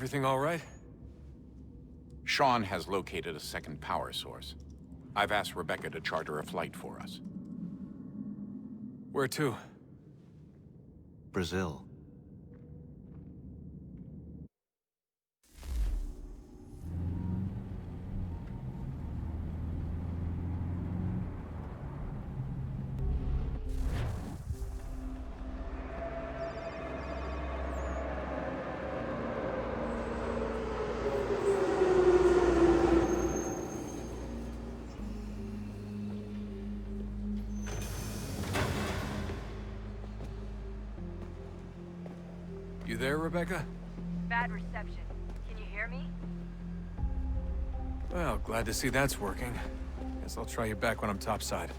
Everything all right? Sean has located a second power source. I've asked Rebecca to charter a flight for us. Where to? Brazil. You there, Rebecca? Bad reception. Can you hear me? Well, glad to see that's working. Guess I'll try you back when I'm topside.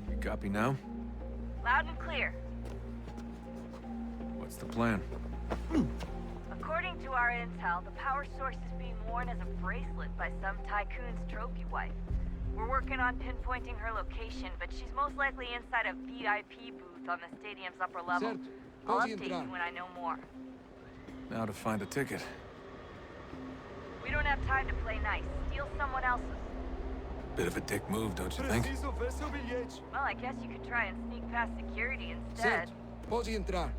You copy now? Loud and clear. What's the plan? According to our intel, the power source is being worn as a bracelet by some tycoon's trophy wife. We're working on pinpointing her location, but she's most likely inside a VIP booth on the stadium's upper level. Certo. I'll Pode update entrar. you when I know more. Now to find a ticket. We don't have time to play nice. Steal someone else's. Bit of a dick move, don't you think? Preciso ver seu bilhete. Well, I guess you could try and sneak past security instead. Certo. Pode entrar.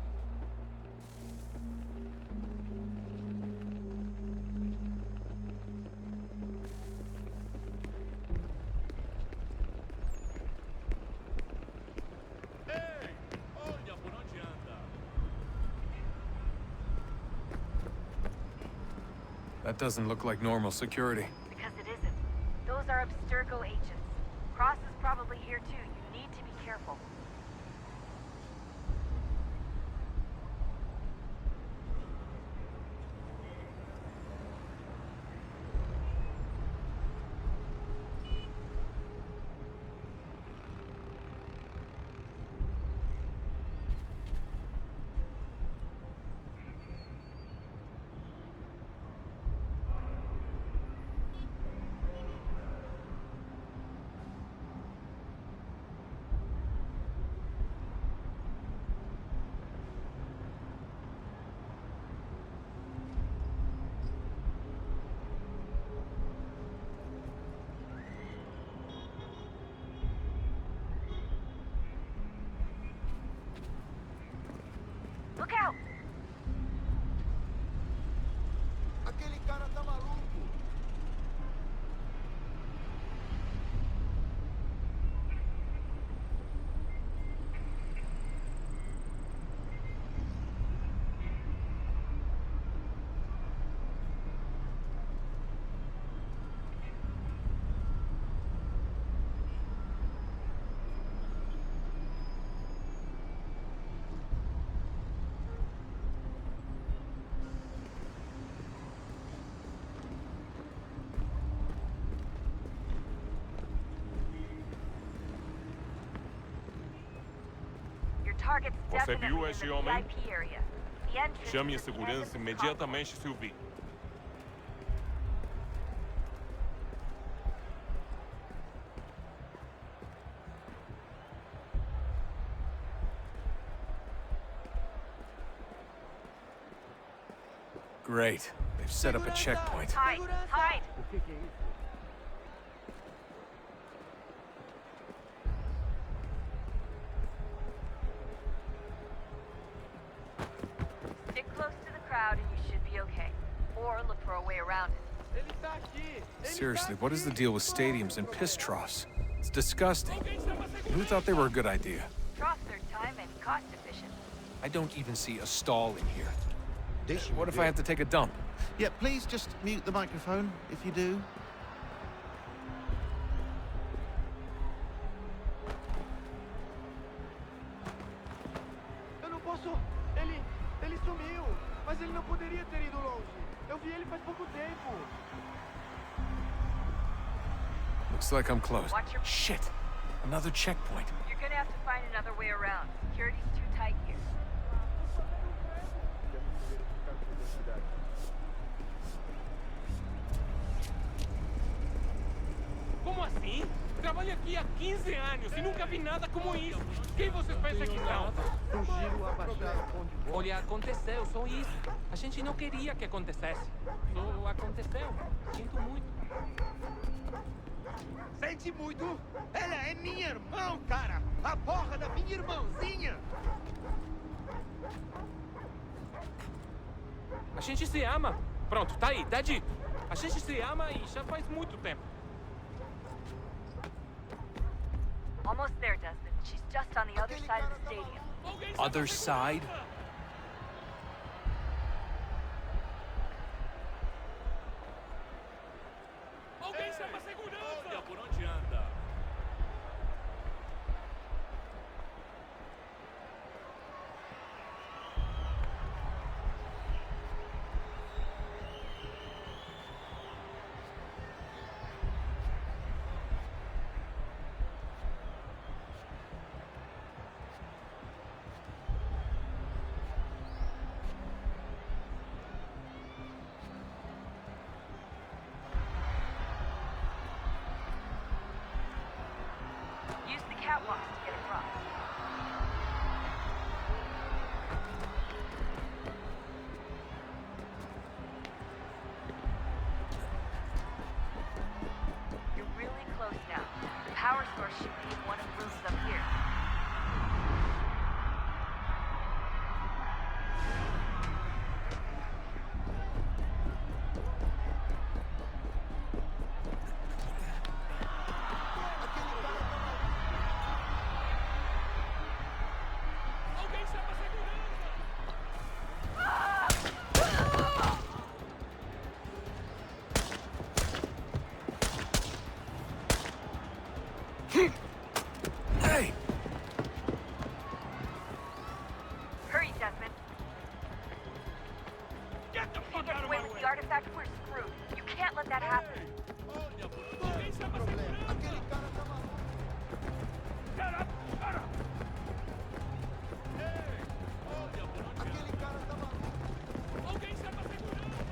That doesn't look like normal security. Because it isn't. Those are Abstergo agents. Cross is probably here too. You need to be careful. Look out! Aquele cara tá maluco. Your target's Você definitely viu in esse the homem? VIP area. The entrance Chame a is at the end of segurança the imediatamente se o vir. Great. They've set up a checkpoint. Hide! Hide! Stick close to the crowd and you should be okay. Or look for a way around it. Ele tá aqui. Seriously, what is the deal with stadiums and piss troughs? It's disgusting. Who thought they were a good idea? Troughs are time and cost efficient. I don't even see a stall in here. Deixe-me What if ver. I have to take a dump? Yeah, please just mute the microphone if you do. Eu não posso... Ele sumiu. Mas ele não poderia ter ido longe. Eu vi ele faz pouco tempo. Looks like I'm close. Watch your- Shit! Another checkpoint. You're gonna have to find another way around. Security's too tight here. Como assim? Trabalho aqui há 15 anos e nunca vi nada como isso. Quem vocês pensam que são? Sugiro abaixar o tom de voz. Olha, aconteceu, só isso. A gente não queria que acontecesse. Só aconteceu. Sinto muito. Sente muito? Ela é minha irmã, cara! A porra da minha irmãzinha! A gente se ama. Pronto, tá aí, tá dito. A gente se ama e já faz muito tempo. Almost there, Desmond. She's just on the other side of the stadium. Other side? Alguém chama a segurança! Olha, por onde anda? Use the catwalks to get across. You're really close now. The power source should be in one of the rooms up here. Alguém chama a segurança! Hey! Hurry, Desmond. Get the If he fuck gets out of away my with way! the artifact, we're screwed. You can't let that happen. Olha, alguém chama a Problema. segurança! Aquele cara tá maluco. Cara, para! Ei! Olha, por onde anda? Aquele cara tá maluco. Alguém chama a segurança!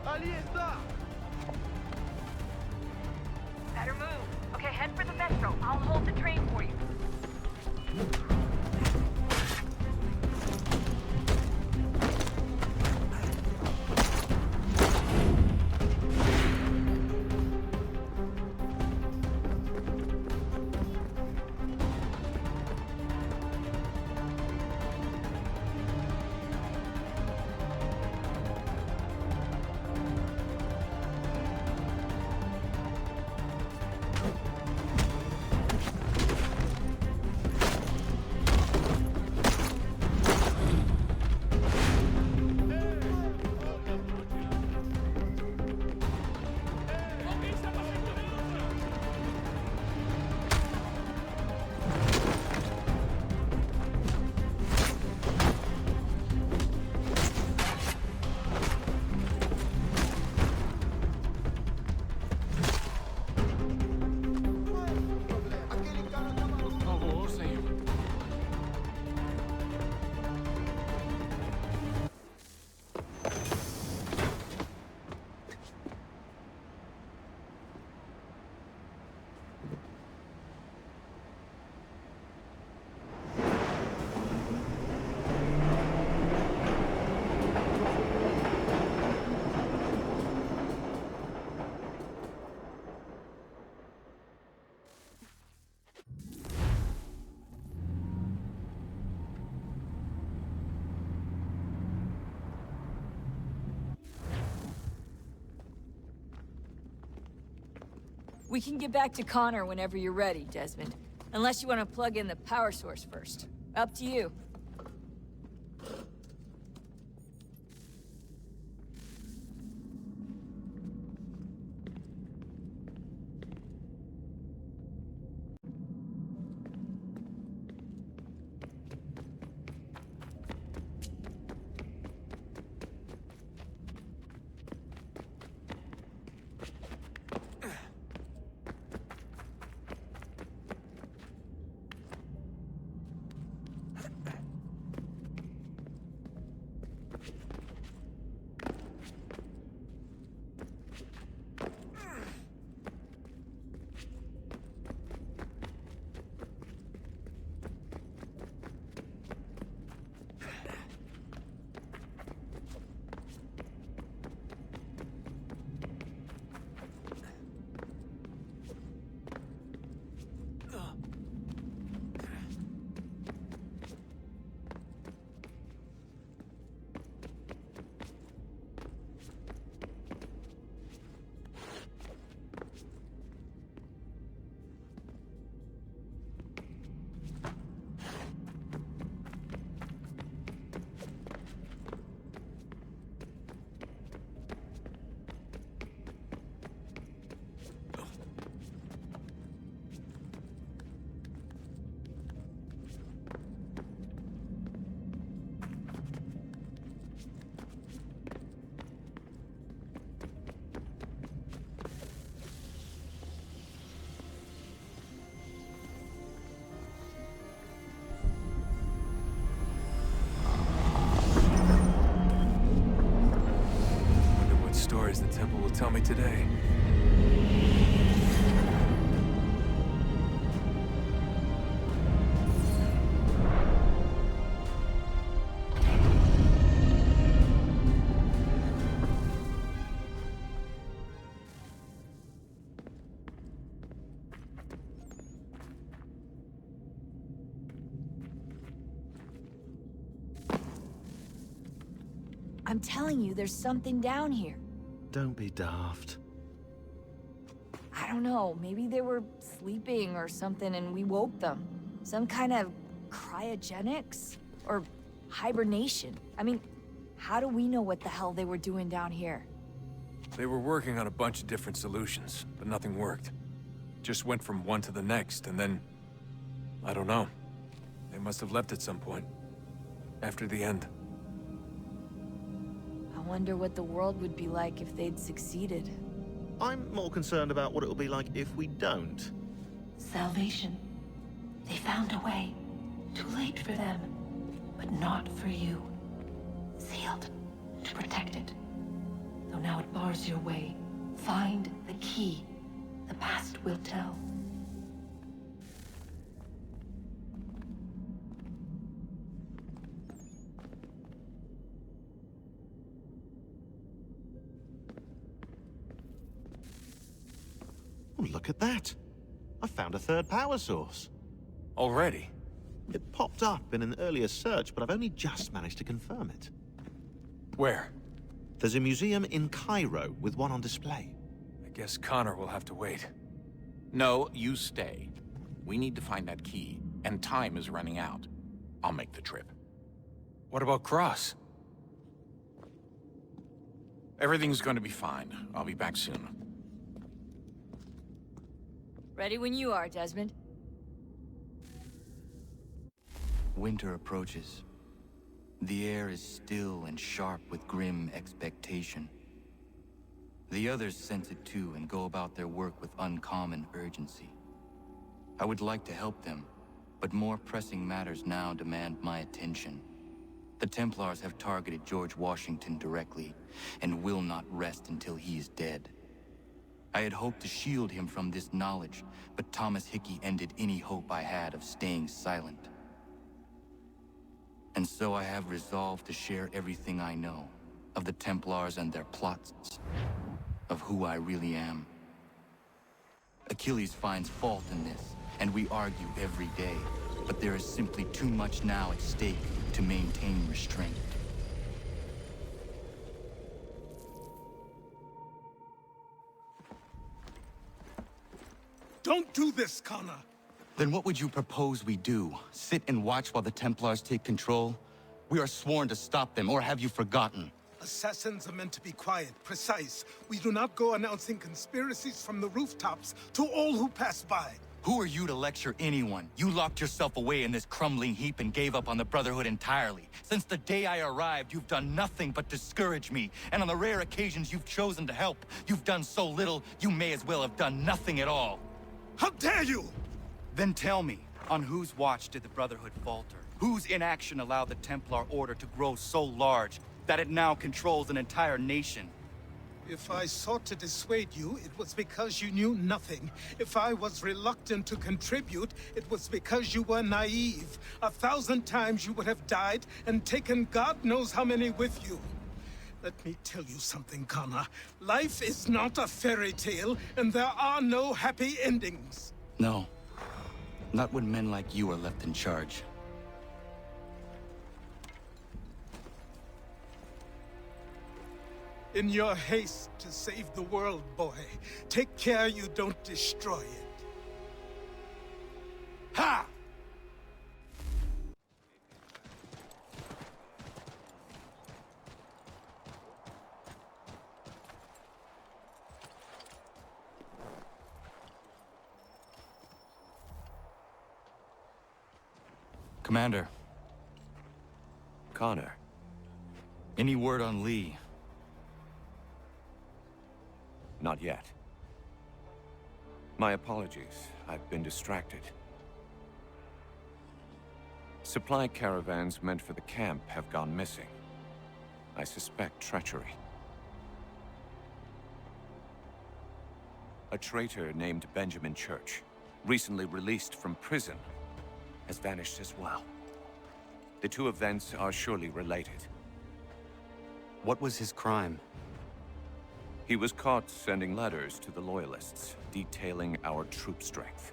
Ali está! Better move. Okay, head for the metro. I'll hold the train for you. We can get back to Connor whenever you're ready, Desmond. Unless you want to plug in the power source first. Up to you. Stories the temple will tell me today. I'm telling you, there's something down here. Don't be daft. I don't know, maybe they were sleeping or something and we woke them. Some kind of cryogenics? Or hibernation. I mean, how do we know what the hell they were doing down here? They were working on a bunch of different solutions, but nothing worked. Just went from one to the next, and then... I don't know. They must have left at some point. After the end. I wonder what the world would be like if they'd succeeded. I'm more concerned about what it'll be like if we don't. Salvation. They found a way. Too late for them, but not for you. Sealed to protect it. Though now it bars your way. Find the key. The past will tell. Oh, look at that. I found a third power source. Already? It popped up in an earlier search, but I've only just managed to confirm it. Where? There's a museum in Cairo with one on display. I guess Connor will have to wait. No, you stay. We need to find that key, and time is running out. I'll make the trip. What about Cross? Everything's going to be fine. I'll be back soon. Ready when you are, Desmond. Winter approaches. The air is still and sharp with grim expectation. The others sense it too and go about their work with uncommon urgency. I would like to help them, but more pressing matters now demand my attention. The Templars have targeted George Washington directly, and will not rest until he is dead. I had hoped to shield him from this knowledge, but Thomas Hickey ended any hope I had of staying silent. And so I have resolved to share everything I know, of the Templars and their plots, of who I really am. Achilles finds fault in this, and we argue every day, but there is simply too much now at stake to maintain restraint. Don't do this, Connor. Then what would you propose we do? Sit and watch while the Templars take control? We are sworn to stop them, or have you forgotten? Assassins are meant to be quiet, precise. We do not go announcing conspiracies from the rooftops to all who pass by. Who are you to lecture anyone? You locked yourself away in this crumbling heap and gave up on the Brotherhood entirely. Since the day I arrived, you've done nothing but discourage me. And on the rare occasions you've chosen to help, you've done so little, you may as well have done nothing at all. How dare you! Then tell me, on whose watch did the Brotherhood falter? Whose inaction allowed the Templar Order to grow so large that it now controls an entire nation? If I sought to dissuade you, it was because you knew nothing. If I was reluctant to contribute, it was because you were naive. 1,000 times you would have died and taken God knows how many with you. Let me tell you something, Connor. Life is not a fairy tale, and there are no happy endings. No. Not when men like you are left in charge. In your haste to save the world, boy, take care you don't destroy it. Ha! Commander, Connor. any word on Lee? Not yet. My apologies. I've been distracted. Supply caravans meant for the camp have gone missing. I suspect treachery. A traitor named Benjamin Church, recently released from prison, has vanished as well. The two events are surely related. What was his crime? He was caught sending letters to the Loyalists, detailing our troop strength.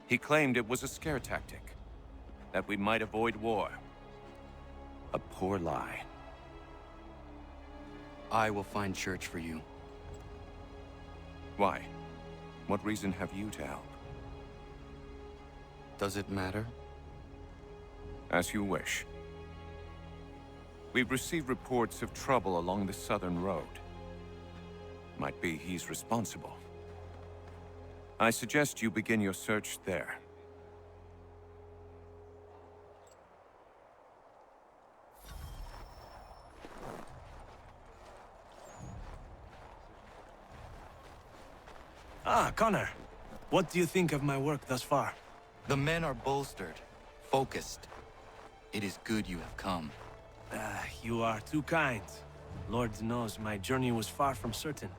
He claimed it was a scare tactic, that we might avoid war. A poor lie. I will find Church for you. Why? What reason have you to help? Does it matter? As you wish. We've received reports of trouble along the southern road. Might be he's responsible. I suggest you begin your search there. Ah, Connor. What do you think of my work thus far? The men are bolstered, focused. It is good you have come. You are too kind. Lord knows my journey was far from certain.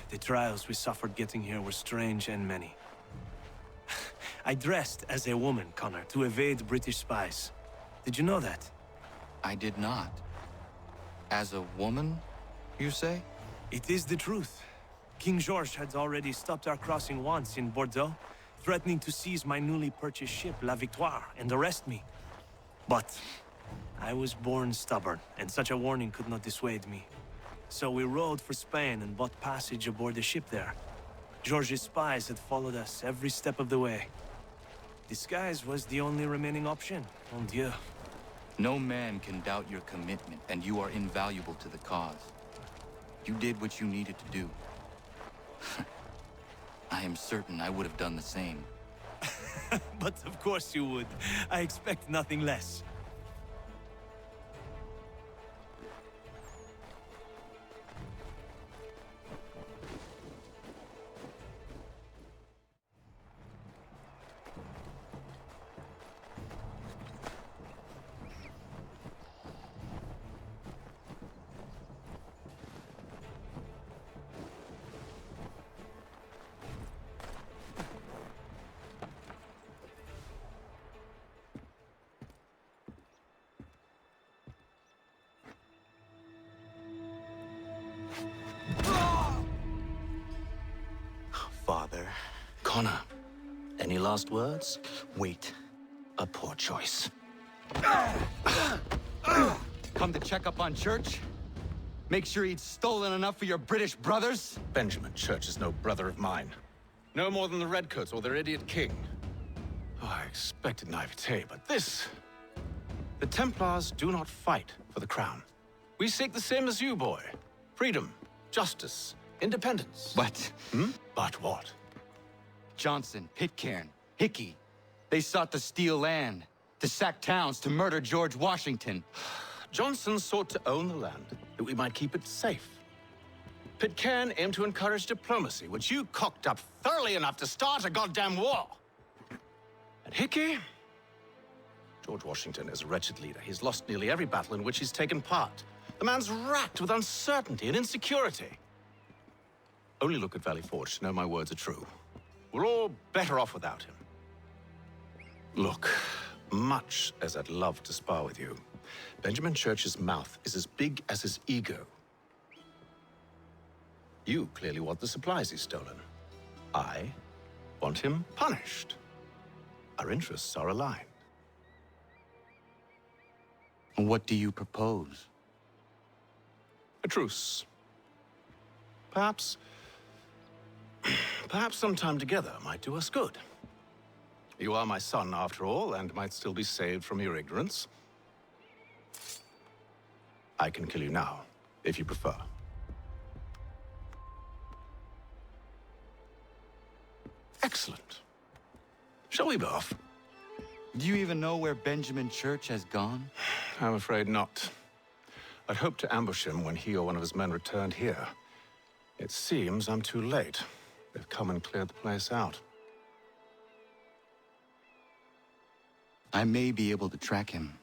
The trials we suffered getting here were strange and many. I dressed as a woman, Connor, to evade British spies. Did you know that? I did not. As a woman, you say? It is the truth. King George had already stopped our crossing once in Bordeaux, threatening to seize my newly purchased ship, La Victoire, and arrest me. But I was born stubborn, and such a warning could not dissuade me. So we rode for Spain and bought passage aboard the ship there. George's spies had followed us every step of the way. Disguise was the only remaining option, mon Dieu. No man can doubt your commitment, and you are invaluable to the cause. You did what you needed to do. I am certain I would have done the same. But of course you would. I expect nothing less. Father. Connor, any last words? Wait. A poor choice. Come to check up on Church? Make sure he'd stolen enough for your British brothers? Benjamin Church is no brother of mine. No more than the Redcoats or their idiot king. Oh, I expected naivete, but this... The Templars do not fight for the crown. We seek the same as you, boy. Freedom, justice, independence. But... But what? Johnson, Pitcairn, Hickey, they sought to steal land, to sack towns, to murder George Washington. Johnson sought to own the land, that we might keep it safe. Pitcairn aimed to encourage diplomacy, which you cocked up thoroughly enough to start a goddamn war. And Hickey? George Washington is a wretched leader. He's lost nearly every battle in which he's taken part. The man's racked with uncertainty and insecurity. Only look at Valley Forge to know my words are true. We're all better off without him. Look, much as I'd love to spar with you, Benjamin Church's mouth is as big as his ego. You clearly want the supplies he's stolen. I want him punished. Our interests are aligned. What do you propose? A truce. Perhaps some time together might do us good. You are my son, after all, and might still be saved from your ignorance. I can kill you now, if you prefer. Excellent. Shall we be off? Do you even know where Benjamin Church has gone? I'm afraid not. I'd hoped to ambush him when he or one of his men returned here. It seems I'm too late. They've come and cleared the place out. I may be able to track him.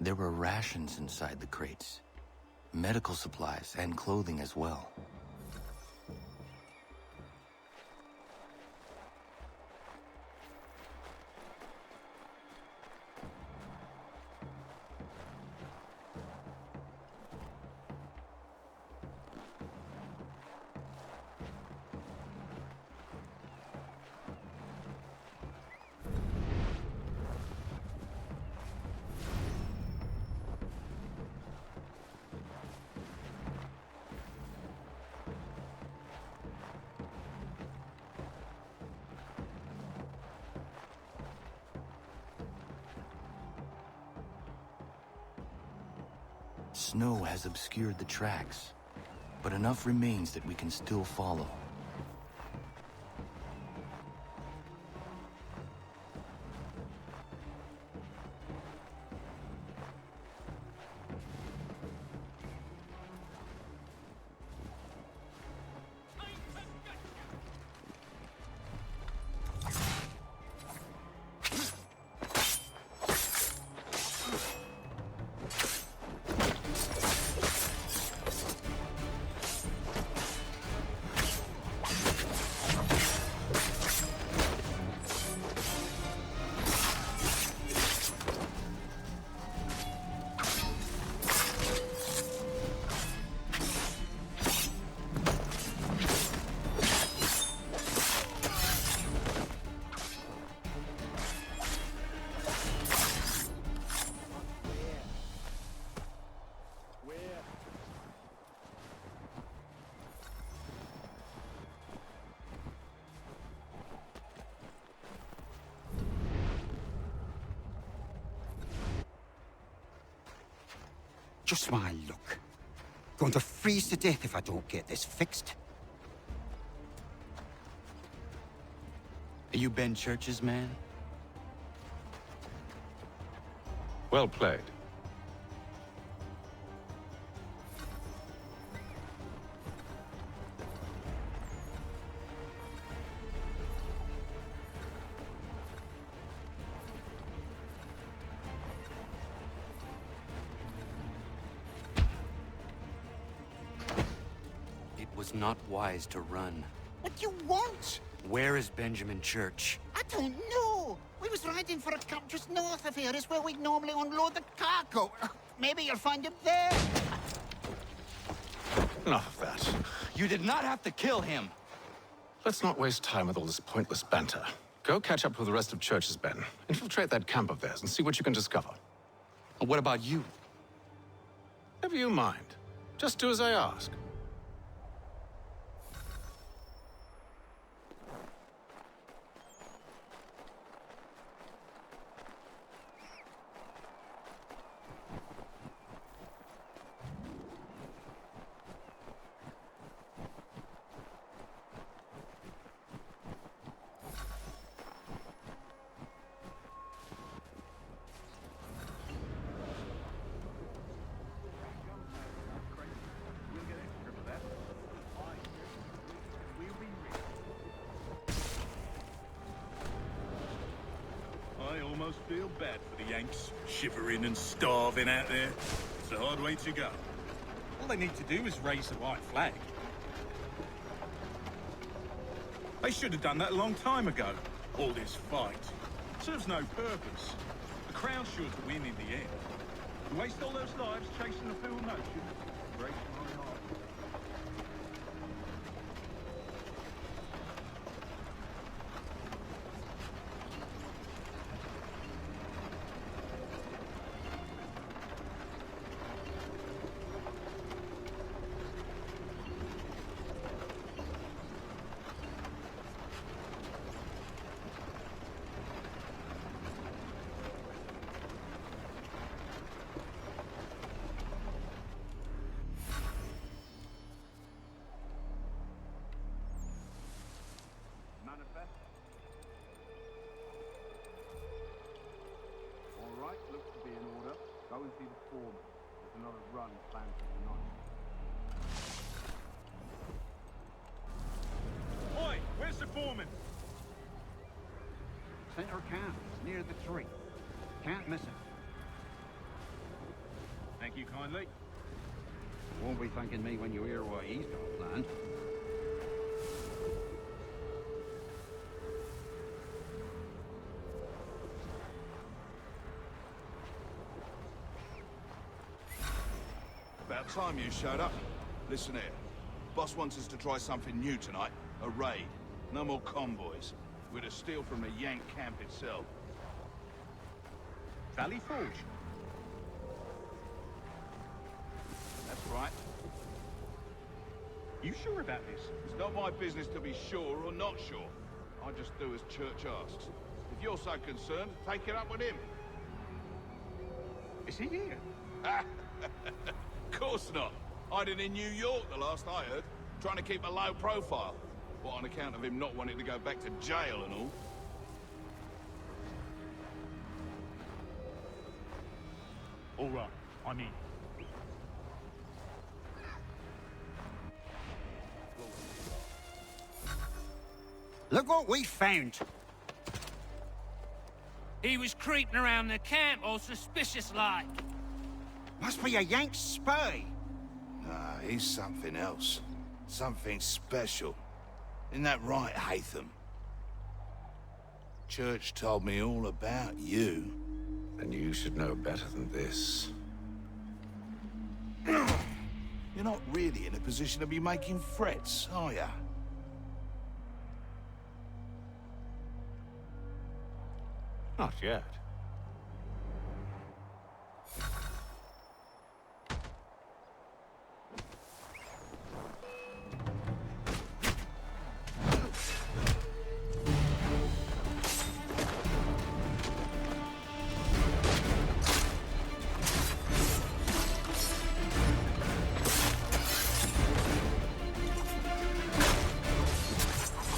There were rations inside the crates, medical supplies and clothing as well. Snow has obscured the tracks, but enough remains that we can still follow. Just my luck. Going to freeze to death if I don't get this fixed. Are you Ben Church's man? Well played. It was not wise to run. What do you want? Where is Benjamin Church? I don't know. We was riding for a camp just north of here. Is where we'd normally unload the cargo. Maybe you'll find him there. Enough of that. You did not have to kill him. Let's not waste time with all this pointless banter. Go catch up with the rest of Church's men. Infiltrate that camp of theirs and see what you can discover. And what about you? Never you mind. Just do as I ask. I almost feel bad for the Yanks, shivering and starving out there. It's a hard way to go. All they need to do is raise the white flag. They should have done that a long time ago. All this fight serves no purpose. The Crown's sure to win in the end. You waste all those lives chasing the fool notion. Breaks my heart. All right, looks to be in order. Go and see the foreman. There's another run planned for tonight. Oi, where's the foreman? Center camp, near the tree. Can't miss him. Thank you kindly. Won't be thanking me when you hear what he's got planned. About time you showed up. Listen here. Boss wants us to try something new tonight. A raid. No more convoys. We're to steal from the Yank camp itself. Valley Forge? That's right. You sure about this? It's not my business to be sure or not sure. I just do as Church asks. If you're so concerned, take it up with him. Is he here? Of course not. Hiding in New York, the last I heard. Trying to keep a low profile. What, on account of him not wanting to go back to jail and all? All right, I'm in. Look what we found. He was creeping around the camp all suspicious-like. Must be a Yank spy. Nah, he's something else. Something special. Isn't that right, Haytham? Church told me all about you. Then you should know better than this. You're not really in a position to be making threats, are ya? Not yet.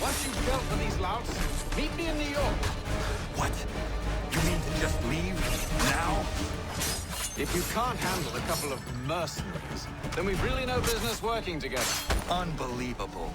Once you've dealt with these louts, meet me in New York. What? You mean to just leave now? If you can't handle a couple of mercenaries, then we've really no business working together. Unbelievable.